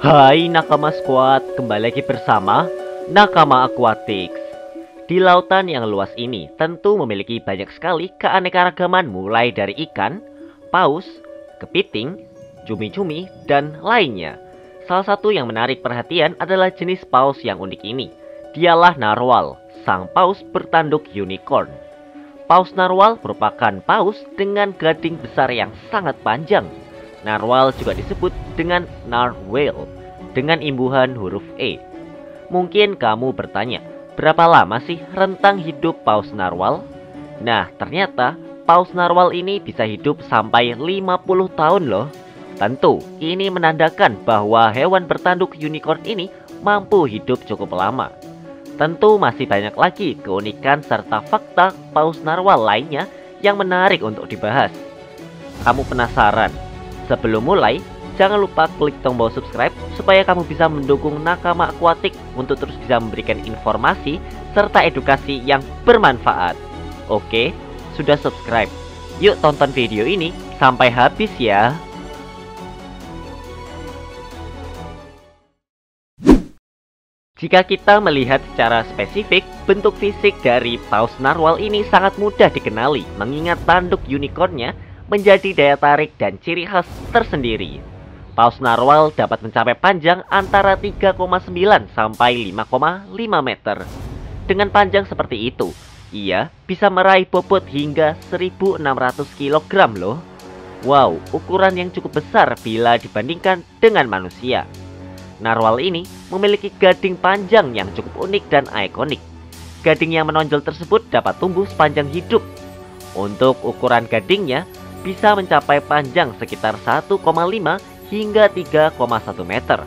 Hai Nakama Squad, kembali lagi bersama Nakama Aquatics. Di lautan yang luas ini tentu memiliki banyak sekali keanekaragaman mulai dari ikan, paus, kepiting, cumi-cumi, dan lainnya. Salah satu yang menarik perhatian adalah jenis paus yang unik ini. Dialah narwhal, sang paus bertanduk unicorn. Paus narwhal merupakan paus dengan gading besar yang sangat panjang. Narwhal juga disebut dengan narwhale dengan imbuhan huruf E. Mungkin kamu bertanya, berapa lama sih rentang hidup paus narwhal? Nah, ternyata paus narwhal ini bisa hidup sampai 50 tahun loh. Tentu, ini menandakan bahwa hewan bertanduk unicorn ini mampu hidup cukup lama. Tentu masih banyak lagi keunikan serta fakta paus narwhal lainnya yang menarik untuk dibahas. Kamu penasaran? Sebelum mulai, jangan lupa klik tombol subscribe supaya kamu bisa mendukung Nakama Aquatic untuk terus bisa memberikan informasi serta edukasi yang bermanfaat. Oke, sudah subscribe? Yuk tonton video ini sampai habis ya. Jika kita melihat secara spesifik, bentuk fisik dari paus narwhal ini sangat mudah dikenali mengingat tanduk unicornnya menjadi daya tarik dan ciri khas tersendiri. Paus narwhal dapat mencapai panjang antara 3,9 sampai 5,5 meter. Dengan panjang seperti itu, ia bisa meraih bobot hingga 1.600 kg loh. Wow, ukuran yang cukup besar bila dibandingkan dengan manusia. Narwhal ini memiliki gading panjang yang cukup unik dan ikonik. Gading yang menonjol tersebut dapat tumbuh sepanjang hidup. Untuk ukuran gadingnya bisa mencapai panjang sekitar 1,5 hingga 3,1 meter.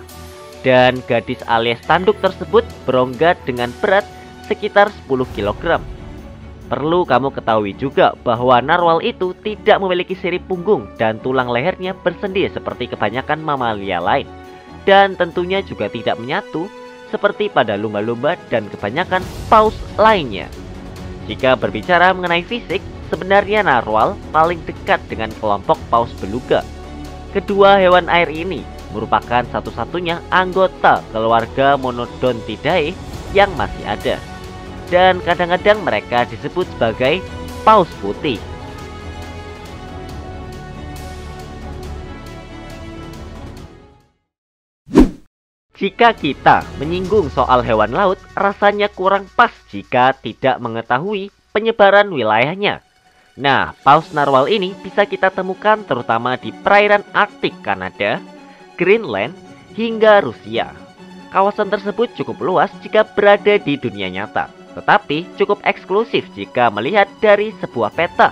Dan gadis alias tanduk tersebut berongga dengan berat sekitar 10 kg. Perlu kamu ketahui juga bahwa narwhal itu tidak memiliki sirip punggung dan tulang lehernya bersendi seperti kebanyakan mamalia lain. Dan tentunya juga tidak menyatu seperti pada lumba-lumba dan kebanyakan paus lainnya. Jika berbicara mengenai fisik, sebenarnya narwhal paling dekat dengan kelompok paus beluga. Kedua hewan air ini merupakan satu-satunya anggota keluarga Monodontidae yang masih ada. Dan kadang-kadang mereka disebut sebagai paus putih. Jika kita menyinggung soal hewan laut, rasanya kurang pas jika tidak mengetahui penyebaran wilayahnya. Nah, paus narwhal ini bisa kita temukan terutama di perairan Arktik Kanada, Greenland, hingga Rusia. Kawasan tersebut cukup luas jika berada di dunia nyata, tetapi cukup eksklusif jika melihat dari sebuah peta.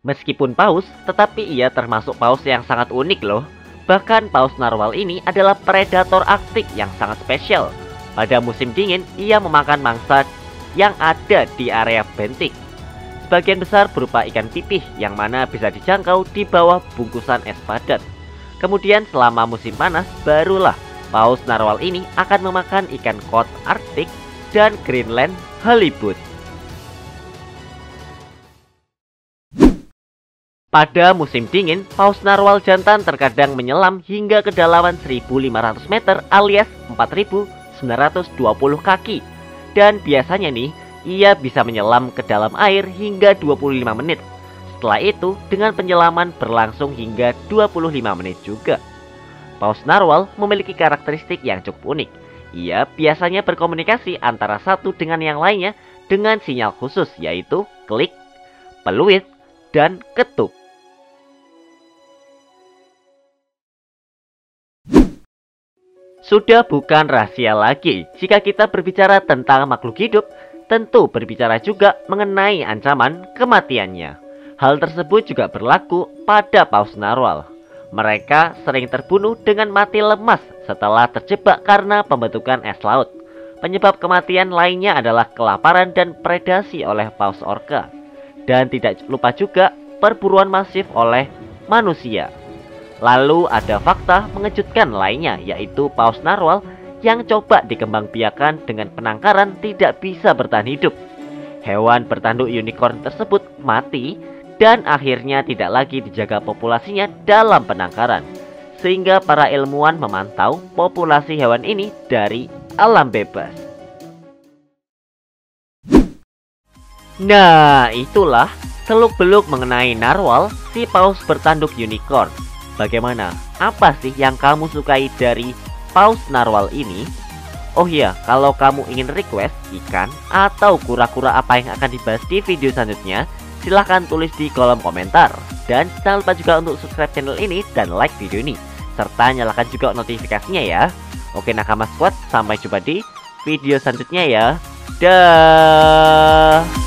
Meskipun paus, tetapi ia termasuk paus yang sangat unik loh. Bahkan paus narwhal ini adalah predator Arktik yang sangat spesial. Pada musim dingin, ia memakan mangsa yang ada di area bentik. Sebagian besar berupa ikan pipih yang mana bisa dijangkau di bawah bungkusan es padat. Kemudian selama musim panas, barulah paus narwhal ini akan memakan ikan kod Arktik dan Greenland halibut. Pada musim dingin, paus narwhal jantan terkadang menyelam hingga kedalaman 1.500 meter alias 4.920 kaki. Dan biasanya nih, ia bisa menyelam ke dalam air hingga 25 menit. Setelah itu, dengan penyelaman berlangsung hingga 25 menit juga. Paus narwhal memiliki karakteristik yang cukup unik. Ia biasanya berkomunikasi antara satu dengan yang lainnya dengan sinyal khusus yaitu klik, peluit, dan ketuk. Sudah bukan rahasia lagi jika kita berbicara tentang makhluk hidup, tentu berbicara juga mengenai ancaman kematiannya. Hal tersebut juga berlaku pada paus narwhal. Mereka sering terbunuh dengan mati lemas setelah terjebak karena pembentukan es laut. Penyebab kematian lainnya adalah kelaparan dan predasi oleh paus orca. Dan tidak lupa juga perburuan masif oleh manusia. Lalu ada fakta mengejutkan lainnya yaitu paus narwhal yang coba dikembangbiakan dengan penangkaran tidak bisa bertahan hidup. hewan bertanduk unicorn tersebut mati dan akhirnya tidak lagi dijaga populasinya dalam penangkaran. Sehingga para ilmuwan memantau populasi hewan ini dari alam bebas. Nah, itulah seluk-beluk mengenai narwhal, si paus bertanduk unicorn. Bagaimana? Apa sih yang kamu sukai dari paus narwhal ini? Oh iya, kalau kamu ingin request ikan atau kura-kura apa yang akan dibahas di video selanjutnya, silahkan tulis di kolom komentar. Dan jangan lupa juga untuk subscribe channel ini dan like video ini, serta nyalakan juga notifikasinya ya. Oke Nakama Squad, sampai jumpa di video selanjutnya ya. Dah.